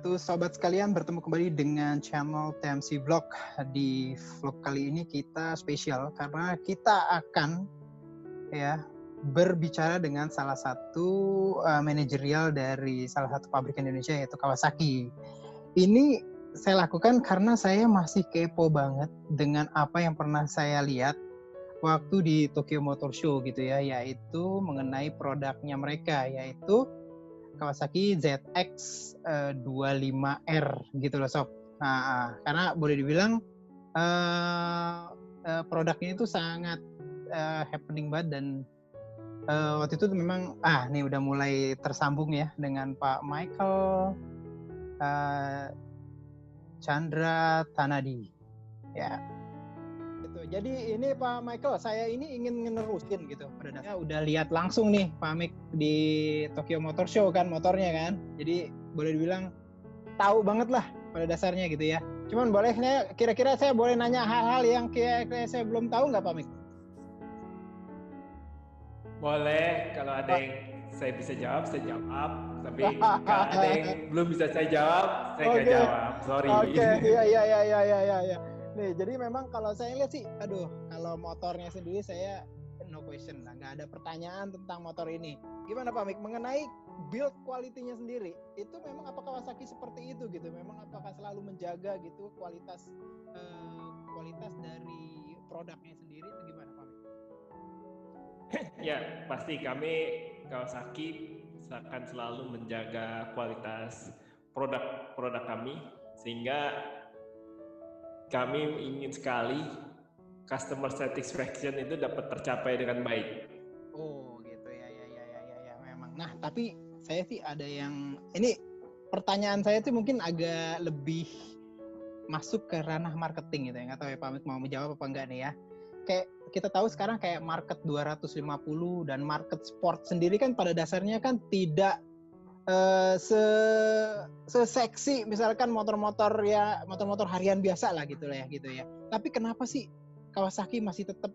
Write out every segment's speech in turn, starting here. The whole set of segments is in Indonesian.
wabarakatuh, sobat sekalian, bertemu kembali dengan channel TMC Vlog. Di vlog kali ini kita spesial karena kita akan berbicara dengan salah satu manajerial dari salah satu pabrik Indonesia, yaitu Kawasaki. Ini saya lakukan karena saya masih kepo banget dengan apa yang pernah saya lihat waktu di Tokyo Motor Show gitu ya, yaitu mengenai produknya mereka, yaitu Kawasaki ZX 25R gitu loh sob. Nah, karena boleh dibilang produknya itu sangat happening banget, dan waktu itu memang nih udah mulai tersambung ya dengan Pak Michael Chandra Tanadi ya. Jadi ini Pak Michael, saya ini ingin menerusin gitu. Pada dasarnya udah lihat langsung nih Pak Mik di Tokyo Motor Show kan, motornya kan. Jadi boleh dibilang tahu banget lah pada dasarnya gitu ya. Cuman kira-kira saya boleh nanya hal-hal yang kira-kira saya belum tahu nggak Pak Mik? Boleh, kalau ada yang saya bisa jawab, saya jawab. Tapi kalau ada yang belum bisa saya jawab, saya nggak jawab. Sorry. Oke, iya. Nih, jadi memang kalau saya lihat sih, kalau motornya sendiri saya no question lah, nggak ada pertanyaan tentang motor ini. Gimana Pak Mik mengenai build quality-nya sendiri? Itu memang apakah Kawasaki seperti itu gitu? Memang apakah selalu menjaga gitu kualitas dari produknya sendiri itu gimana Pak Mik? Ya, pasti kami Kawasaki akan selalu menjaga kualitas produk kami, sehingga kami ingin sekali customer satisfaction itu dapat tercapai dengan baik. Oh gitu ya memang. Nah tapi saya sih ada yang ini pertanyaan saya tuh mungkin agak lebih masuk ke ranah marketing gitu ya. Nggak tahu ya Pak Mik mau menjawab apa enggak nih ya. Kayak kita tahu sekarang kayak market 250 dan market sport sendiri kan pada dasarnya kan tidak seseksi misalkan motor-motor harian biasa lah gitu ya. Tapi kenapa sih Kawasaki masih tetap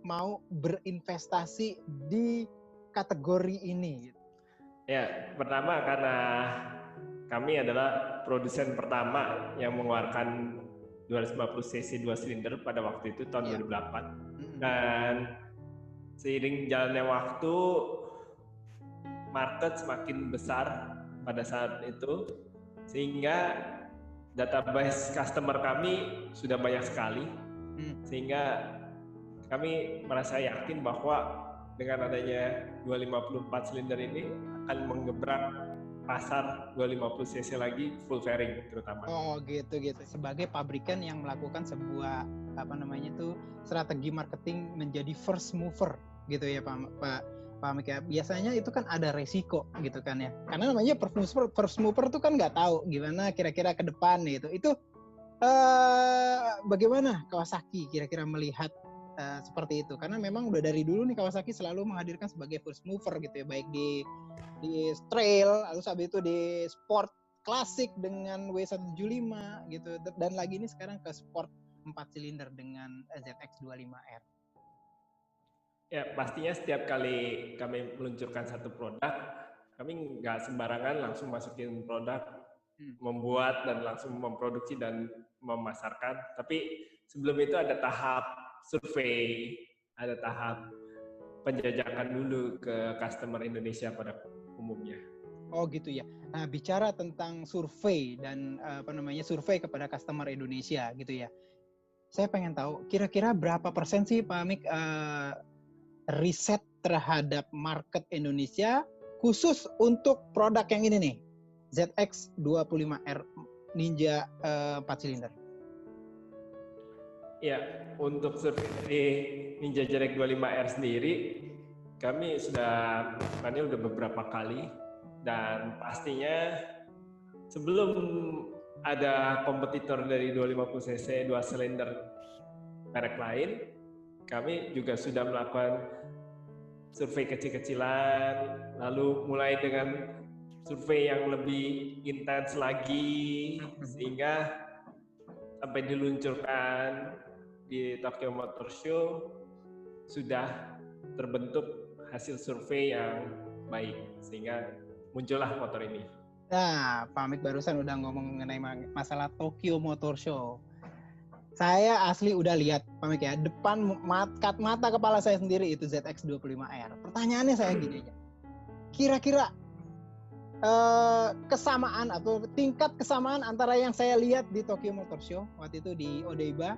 mau berinvestasi di kategori ini? Ya, pertama karena kami adalah produsen pertama yang mengeluarkan 250 cc 2 silinder pada waktu itu tahun 2008. Dan seiring jalannya waktu, market semakin besar pada saat itu, sehingga database customer kami sudah banyak sekali, sehingga kami merasa yakin bahwa dengan adanya 254 silinder ini akan menggebrak pasar 250 cc lagi full fairing terutama. Oh gitu. Sebagai pabrikan yang melakukan sebuah strategi marketing menjadi first mover gitu ya Pak Mik ya. Biasanya itu kan ada resiko gitu kan ya. Karena namanya first mover tuh kan nggak tahu gimana kira-kira ke depan gitu. Itu bagaimana Kawasaki kira-kira melihat seperti itu? Karena memang udah dari dulu nih Kawasaki selalu menghadirkan sebagai first mover gitu ya, baik di trail, lalu habis itu di sport klasik dengan W175 gitu, dan lagi ini sekarang ke sport 4 silinder dengan ZX 25R. Ya, pastinya setiap kali kami meluncurkan satu produk, kami nggak sembarangan langsung masukin produk, membuat dan langsung memproduksi dan memasarkan. Tapi sebelum itu ada tahap survei, ada tahap penjajakan dulu ke customer Indonesia pada umumnya. Oh gitu ya. Nah, bicara tentang survei dan survei kepada customer Indonesia gitu ya. Saya pengen tahu kira-kira berapa persen sih Pak Mik riset terhadap market Indonesia khusus untuk produk yang ini nih, ZX 25R Ninja 4 silinder. Ya, untuk survei Ninja ZX 25R sendiri kami sudah melakukannya udah beberapa kali, dan pastinya sebelum ada kompetitor dari 250 cc 2 silinder merek lain, kami juga sudah melakukan survei kecil-kecilan, lalu mulai dengan survei yang lebih intens lagi, sehingga sampai diluncurkan di Tokyo Motor Show sudah terbentuk hasil survei yang baik, sehingga muncullah motor ini. Nah, Pak Amik barusan udah ngomong mengenai masalah Tokyo Motor Show. Saya asli udah lihat, Pak Amik ya, depan mata kepala saya sendiri itu ZX25R. Pertanyaannya saya gini aja. Kira-kira kesamaan atau tingkat kesamaan antara yang saya lihat di Tokyo Motor Show waktu itu di Odaiba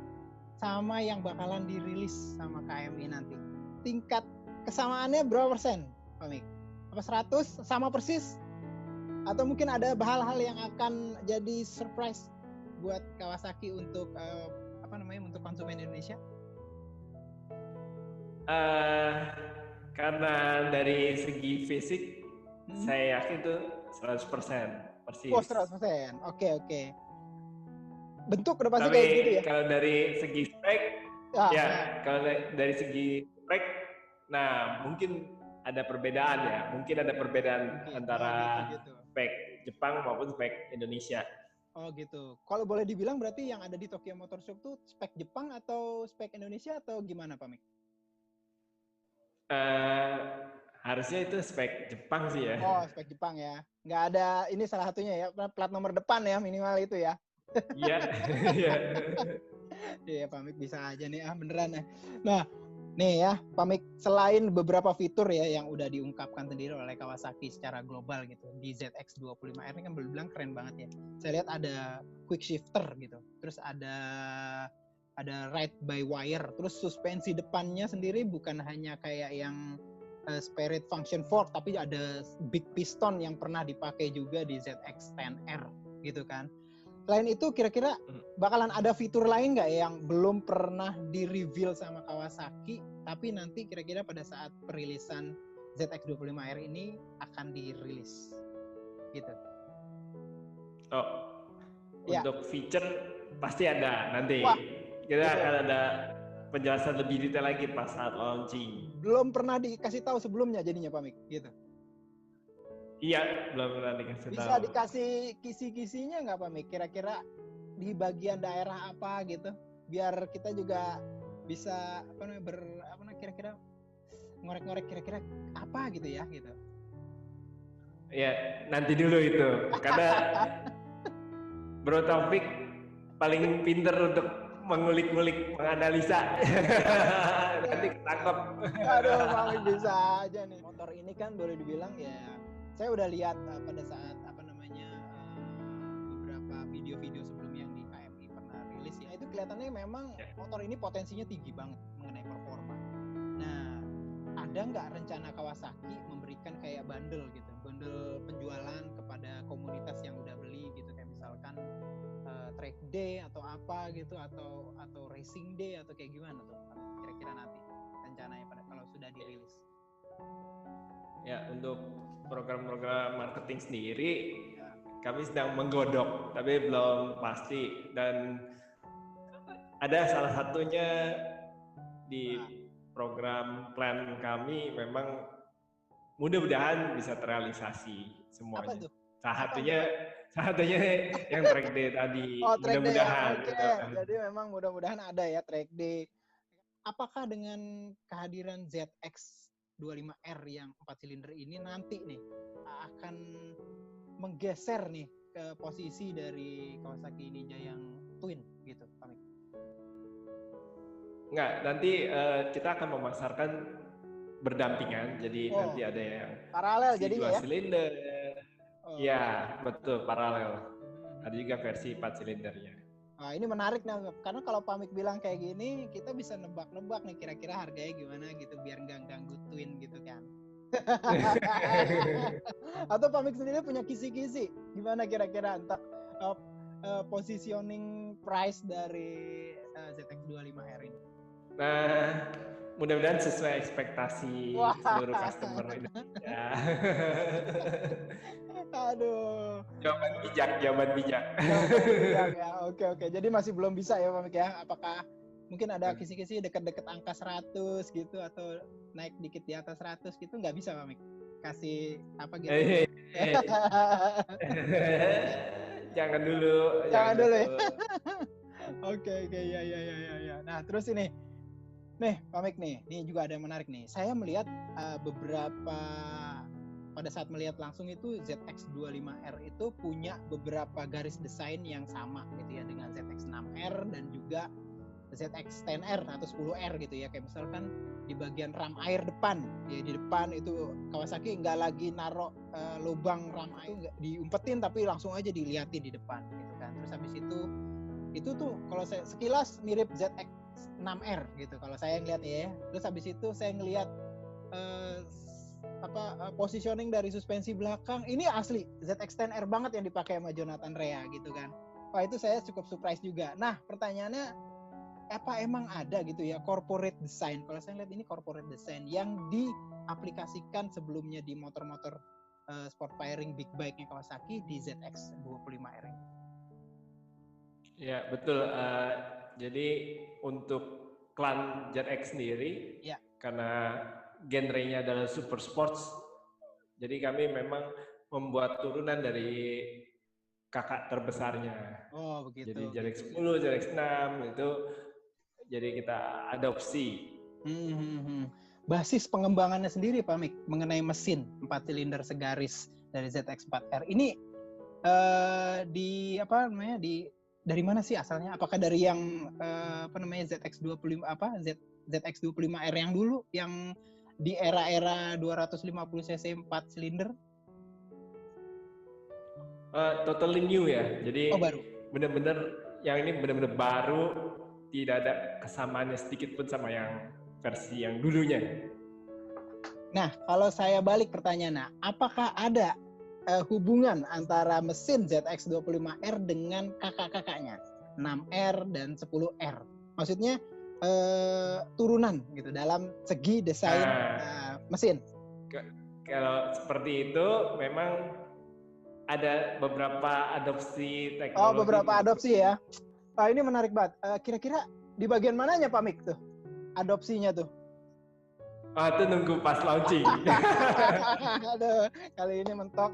sama yang bakalan dirilis sama KMI nanti. Tingkat kesamaannya berapa persen, Pak Mik? Apa 100? Sama persis? Atau mungkin ada hal-hal yang akan jadi surprise buat Kawasaki untuk untuk konsumen Indonesia? Karena dari segi fisik saya yakin itu 100% persis. Oh, 100%. Oke. Bentuk udah pasti Tapi kayak gitu ya? Kalau dari segi spek, kalau dari segi spek, nah mungkin ada perbedaan ya. Mungkin ada perbedaan antara spek Jepang maupun spek Indonesia. Oh gitu. Kalau boleh dibilang berarti yang ada di Tokyo Motor Show tuh spek Jepang atau spek Indonesia atau gimana, Pak Mik? Harusnya itu spek Jepang sih ya. Oh, spek Jepang ya. Nggak ada, ini salah satunya ya, plat nomor depan ya minimal itu ya. Iya. Iya, Pak Mik bisa aja nih, beneran ya. Nah, nih ya, Pak Mik, selain beberapa fitur ya yang udah diungkapkan sendiri oleh Kawasaki secara global gitu, di ZX25R ini kan boleh bilang keren banget ya. Saya lihat ada quick shifter gitu, terus ada ride by wire, terus suspensi depannya sendiri bukan hanya kayak yang Spirit Function Fork, tapi ada big piston yang pernah dipakai juga di ZX10R gitu kan. Selain itu kira-kira bakalan ada fitur lain nggak yang belum pernah di-reveal sama Kawasaki, tapi nanti kira-kira pada saat perilisan ZX25R ini akan dirilis gitu? Untuk feature pasti ada nanti. Kita akan ada penjelasan lebih detail lagi pas saat launching. Belum pernah dikasih tahu sebelumnya jadinya, Pak Mik, gitu? Iya, belum pernah dikasih tahu. Bisa dikasih kisi-kisinya nggak, Pak Mik? Kira-kira di bagian daerah apa gitu? Biar kita juga bisa kira-kira ngorek-ngorek kira-kira apa gitu ya gitu. Ya, nanti dulu itu. Karena Bro Taufik paling pinter untuk mengulik-ngulik, menganalisa. Nanti ketangkep. Aduh, Mami bisa aja nih. Motor ini kan boleh dibilang ya, saya udah lihat pada saat beberapa video-video sebelum yang di KMI pernah rilis ya, itu kelihatannya memang motor ini potensinya tinggi banget mengenai performa. Nah, ada nggak rencana Kawasaki memberikan kayak bundle gitu, bundle penjualan kepada komunitas yang udah beli gitu, kayak misalkan track day atau apa gitu, atau racing day atau kayak gimana tuh kira-kira nanti rencananya kalau sudah dirilis? Ya, untuk program-program marketing sendiri kami sedang menggodok tapi belum pasti, dan ada salah satunya di program plan kami memang mudah-mudahan bisa terrealisasi semuanya. Apa tuh? Salah satunya yang track day tadi. Mudah-mudahan. Jadi memang mudah-mudahan ada ya track day. Apakah dengan kehadiran ZX25R yang 4 silinder ini nanti nih akan menggeser nih ke posisi dari Kawasaki Ninja yang twin gitu, Pak Mik? Enggak, nanti kita akan memasarkan berdampingan. Jadi nanti ada yang paralel jadinya 2 silinder. Ya, betul, paralel. Ada juga versi 4 silindernya. Nah, ini menarik nih, karena kalau Pak Mik bilang kayak gini, kita bisa nebak-nebak nih kira-kira harganya gimana gitu, biar nggak ganggu twin gitu kan. Atau Pak Mik sendiri punya kisi-kisi, gimana kira-kira untuk positioning price dari ZX25R ini? Nah, mudah-mudahan sesuai ekspektasi seluruh customer Indonesia. Aduh. Jawaban bijak. Ya. Oke. Jadi masih belum bisa ya, Pak Mik ya? Apakah mungkin ada kisi-kisi dekat-dekat angka 100 gitu, atau naik dikit di atas 100 gitu? Nggak bisa, Pak Mik? Kasih apa gitu? Jangan dulu ya. Oke, ya. Nah, terus ini. Nih, Pak Mik nih. Ini juga ada yang menarik nih. Saya melihat beberapa pada saat melihat langsung itu ZX25R itu punya beberapa garis desain yang sama gitu ya dengan ZX6R dan juga ZX10R atau 10R gitu ya. Kayak misalkan di bagian ram air depan, ya di depan itu Kawasaki nggak lagi naruh lubang ram air, nggak diumpetin tapi langsung aja dilihatin di depan gitu kan. Terus habis itu tuh kalau saya sekilas mirip ZX6R gitu kalau saya ngeliat ya. Terus habis itu saya ngeliat positioning dari suspensi belakang ini asli ZX10R banget yang dipakai sama Jonathan Rea gitu kan. Wah itu saya cukup surprise juga. Nah pertanyaannya, apa emang ada gitu ya corporate design? Kalau saya lihat ini corporate design yang diaplikasikan sebelumnya di motor-motor sport firing big bike-nya Kawasaki di ZX25R ini. Ya betul. Jadi untuk klan ZX sendiri, ya, karena genrenya adalah super sports, jadi kami memang membuat turunan dari kakak terbesarnya. Oh begitu. Jadi ZX10, ZX6 itu jadi kita adopsi. Basis pengembangannya sendiri Pak Mik mengenai mesin 4 silinder segaris dari ZX4R ini dari mana sih asalnya? Apakah dari yang ZX25R yang dulu yang di era-era 250 cc 4 silinder? Totally new ya. Jadi baru. Benar-benar yang ini benar-benar baru. Tidak ada kesamaannya sedikit pun sama yang versi yang dulunya. Nah, kalau saya balik pertanyaannya, apakah ada hubungan antara mesin ZX25R dengan kakak-kakaknya 6R dan 10R? Maksudnya turunan gitu dalam segi desain mesin. Kalau seperti itu memang ada beberapa adopsi teknologi. Beberapa adopsi ya. Ini menarik banget. Kira-kira di bagian mananya Pak Mik tuh adopsinya tuh? Itu nunggu pas launching. Aduh, kali ini mentok.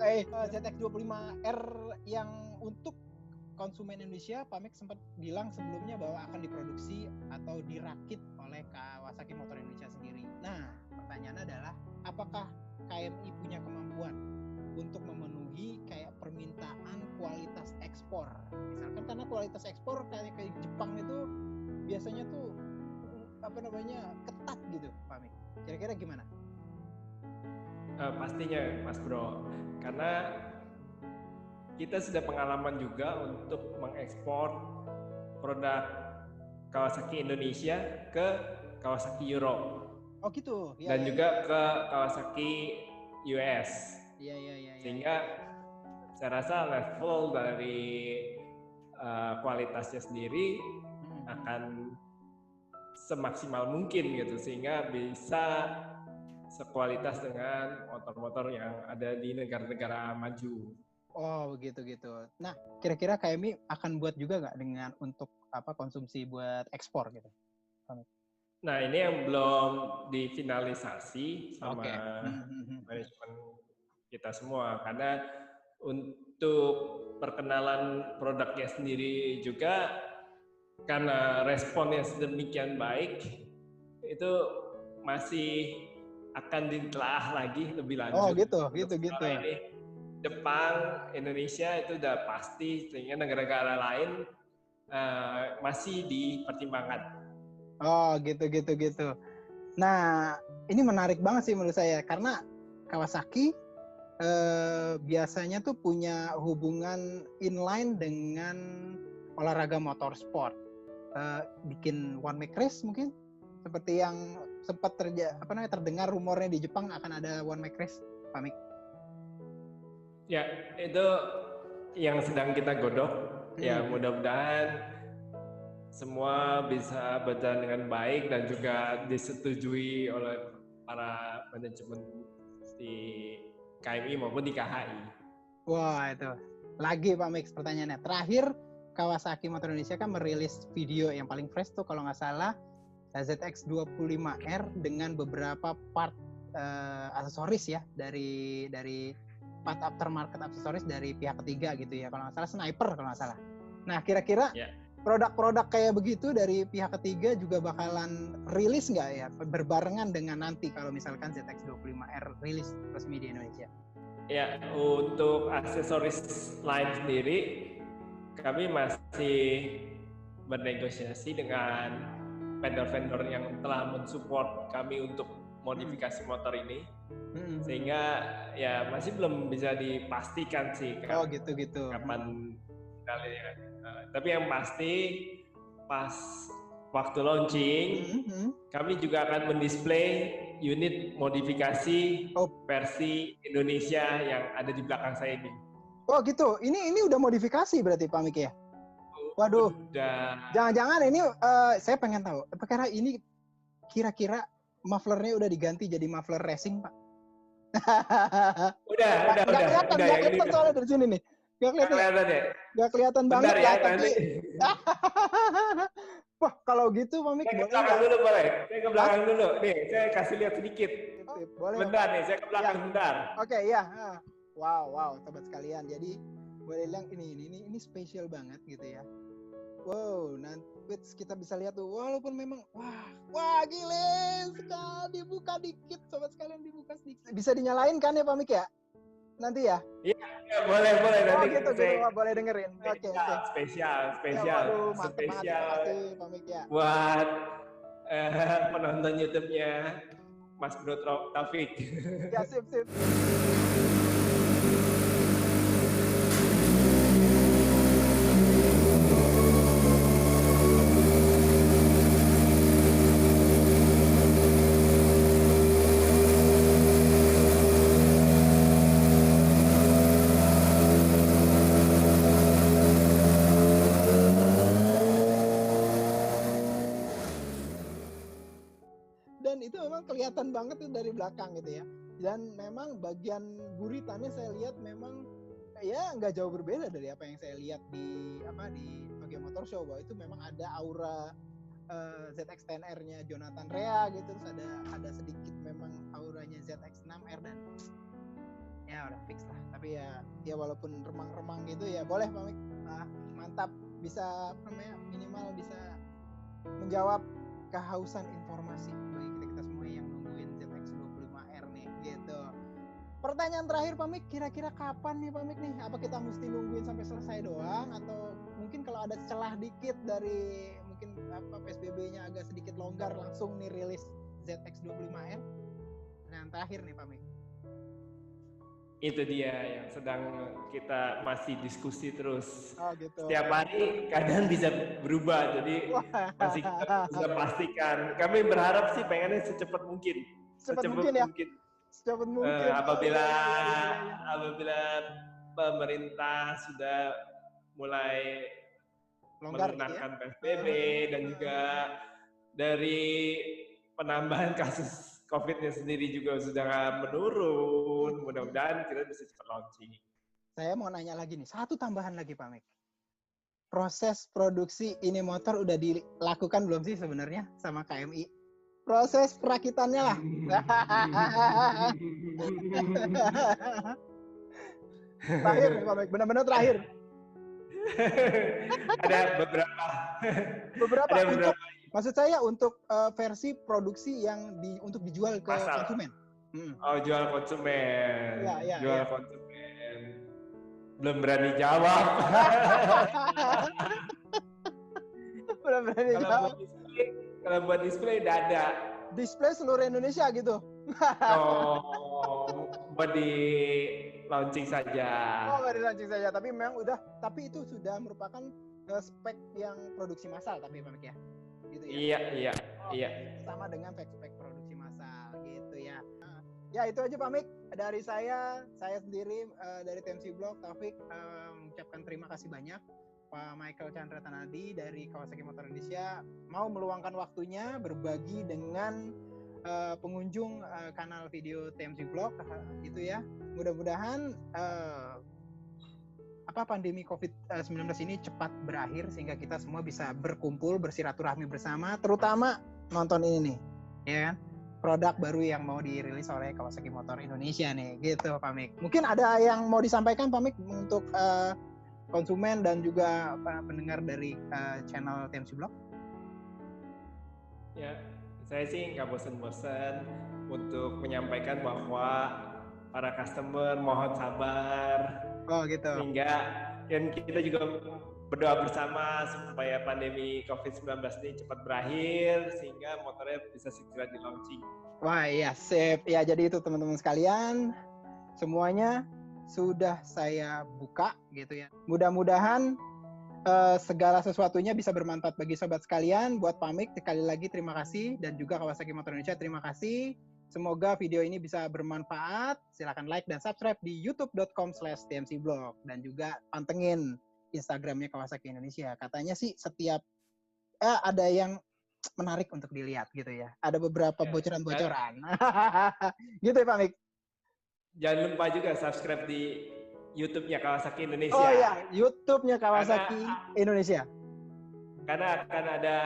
ZX25R yang untuk konsumen Indonesia, Pak Mik sempat bilang sebelumnya bahwa akan diproduksi atau dirakit oleh Kawasaki Motor Indonesia sendiri. Nah, pertanyaannya adalah apakah KMI punya kemampuan untuk memenuhi kayak permintaan kualitas ekspor? Misalkan karena kualitas ekspor kayak Jepang itu biasanya tuh ketat gitu, Pak Mik. Kira-kira gimana? Pastinya, Mas Bro. Karena kita sudah pengalaman juga untuk mengekspor produk Kawasaki Indonesia ke Kawasaki Europe. Oh gitu. Ya, dan juga ke Kawasaki US. Iya. Sehingga saya rasa level dari kualitasnya sendiri akan semaksimal mungkin gitu, sehingga bisa sekualitas dengan motor-motor yang ada di negara-negara maju. Oh begitu. Nah kira-kira KMI akan buat juga nggak dengan untuk konsumsi buat ekspor gitu? Nah ini yang belum difinalisasi sama manajemen kita semua, karena untuk perkenalan produknya sendiri juga karena responnya sedemikian baik itu masih akan ditelaah lagi lebih lanjut. Oh gitu. Ini Jepang, Indonesia itu udah pasti, sehingga negara-negara lain masih dipertimbangkan. Oh gitu. Nah ini menarik banget sih menurut saya karena Kawasaki biasanya tuh punya hubungan inline dengan olahraga motorsport. Bikin one make race mungkin seperti yang sempat terdengar rumornya di Jepang akan ada one make race, Pak Mik. Ya, itu yang sedang kita godok. Ya, mudah-mudahan semua bisa berjalan dengan baik dan juga disetujui oleh para manajemen di KMI maupun di KHI. Wah, itu. Lagi Pak Mik pertanyaannya. Terakhir Kawasaki Motor Indonesia kan merilis video yang paling fresh tuh kalau nggak salah ZX25R dengan beberapa part aksesoris ya dari part aftermarket aksesoris dari pihak ketiga gitu ya, kalau nggak salah Sniper kalau nggak salah. Nah kira-kira produk-produk kayak begitu dari pihak ketiga juga bakalan rilis nggak ya berbarengan dengan nanti kalau misalkan ZX25R rilis resmi di Indonesia? Ya, untuk aksesoris lain sendiri, kami masih bernegosiasi dengan vendor-vendor yang telah mensupport kami untuk modifikasi motor ini, sehingga ya masih belum bisa dipastikan sih kapan kalian. Tapi yang pasti pas waktu launching, kami juga akan mendisplay unit modifikasi versi Indonesia yang ada di belakang saya ini. Oh gitu, ini udah modifikasi berarti Pak Mik ya? Waduh, jangan-jangan ini saya pengen tahu, apakah ini kira-kira mufflernya udah diganti jadi muffler racing Pak? Udah. Nggak kelihatan soalnya dari sini nih. Nggak kelihatan banget ya, tapi wah, kalau gitu Pak Mik boleh dulu boleh. Saya ke belakang dulu. Nih, saya kasih lihat sedikit. Boleh. Bentar nih, saya ke belakang bentar. Oke, ya. Wow, sobat sekalian. Jadi boleh bilang ini spesial banget gitu ya. Wow, nanti kita bisa lihat tuh, walaupun memang wah gile sekali, dibuka dikit sobat sekalian, dibuka sedikit. Bisa dinyalain kan ya Pak Mik ya? Nanti ya? Iya, boleh nanti gitu, boleh dengerin. Oke. Spesial. Waduh, mantap banget, terima kasih Pak Mik ya. Buat penonton YouTube-nya Mas Bro Taufik. Ya, sip. Dan itu memang kelihatan banget tuh dari belakang gitu ya. Dan memang bagian buritannya saya lihat memang ya nggak jauh berbeda dari apa yang saya lihat di Tokyo Motor Show, bahwa itu memang ada aura ZX-10R-nya Jonathan Rea gitu, terus ada sedikit memang auranya ZX-6R, dan ya udah fix lah. Tapi ya walaupun remang-remang gitu ya boleh Pak Mik. Mantap, bisa minimal bisa menjawab kehausan informasi bagi kita semua yang nungguin ZX25R nih gitu. Pertanyaan terakhir Pak Mik, kira-kira kapan nih Pak Mik nih? Apa kita mesti nungguin sampai selesai doang, atau mungkin kalau ada celah dikit dari mungkin PSBB-nya agak sedikit longgar, langsung nih rilis ZX25R? Pertanyaan terakhir nih Pak Mik. Itu dia yang sedang kita masih diskusi terus. Gitu. Setiap hari kadang bisa berubah, jadi masih kita bisa pastikan. Kami berharap sih pengennya secepat mungkin. Secepat mungkin. Apabila pemerintah sudah mulai menggunakan PSBB dan juga dari penambahan kasus COVID-nya sendiri juga sudah menurun, mudah-mudahan kita bisa cepat launching. Saya mau nanya lagi nih, satu tambahan lagi Pak Mik. Proses produksi ini motor udah dilakukan belum sih sebenarnya sama KMI? Proses perakitannya lah. Terakhir nih Pak Mik, benar-benar terakhir. Ada beberapa. Maksud saya untuk versi produksi yang untuk dijual ke konsumen. Jual konsumen. Jual konsumen. Belum berani jawab. Belum berani jawab. Kalau buat display udah ada. Display seluruh Indonesia gitu. Buat di launching saja. Buat di launching saja, tapi memang tapi itu sudah merupakan spek yang produksi massal tapi Pak Mik ya. Gitu ya? Iya. Sama dengan spek produksi massal gitu ya. Ya itu aja Pak Mik dari saya sendiri dari TMC Blog Taufik mengucapkan terima kasih banyak Pak Michael Chandra Tanadi dari Kawasaki Motor Indonesia mau meluangkan waktunya berbagi dengan pengunjung kanal video TMC Blog gitu ya. Mudah-mudahan pandemi COVID-19 ini cepat berakhir sehingga kita semua bisa berkumpul, bersiraturahmi bersama, terutama nonton ini nih, ya kan? Produk baru yang mau dirilis oleh Kawasaki Motor Indonesia nih, gitu Pak Mik. Mungkin ada yang mau disampaikan Pak Mik untuk konsumen dan juga pendengar dari channel TMC Blog? Ya, saya sih nggak bosan-bosan untuk menyampaikan bahwa para customer mohon sabar. Oh gitu. Sehingga dan kita juga berdoa bersama supaya pandemi COVID-19 ini cepat berakhir sehingga motornya bisa segera di launching. Wah iya sip. Ya jadi itu teman-teman sekalian, semuanya sudah saya buka gitu ya. Mudah-mudahan segala sesuatunya bisa bermanfaat bagi sobat sekalian. Buat Pamik sekali lagi terima kasih, dan juga Kawasaki Motor Indonesia terima kasih. Semoga video ini bisa bermanfaat. Silakan like dan subscribe di youtube.com/tmcblog, dan juga pantengin Instagramnya Kawasaki Indonesia. Katanya sih setiap ada yang menarik untuk dilihat gitu ya. Ada beberapa bocoran-bocoran. Gitu ya Pamik. Jangan lupa juga subscribe di YouTube-nya Kawasaki Indonesia. Oh ya, YouTube-nya Kawasaki Indonesia. Karena akan ada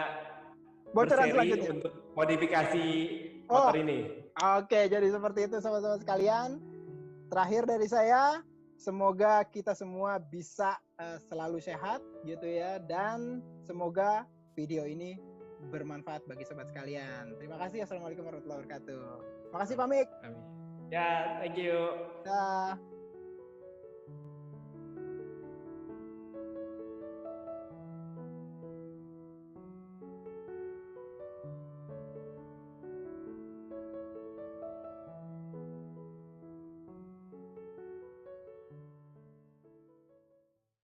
bocoran selanjutnya untuk modifikasi motor ini. Oke, jadi seperti itu sobat-sobat sekalian. Terakhir dari saya, semoga kita semua bisa selalu sehat gitu ya, dan semoga video ini bermanfaat bagi sobat sekalian. Terima kasih. Assalamualaikum warahmatullahi wabarakatuh. Makasih Pamik. Ya, thank you. Dah.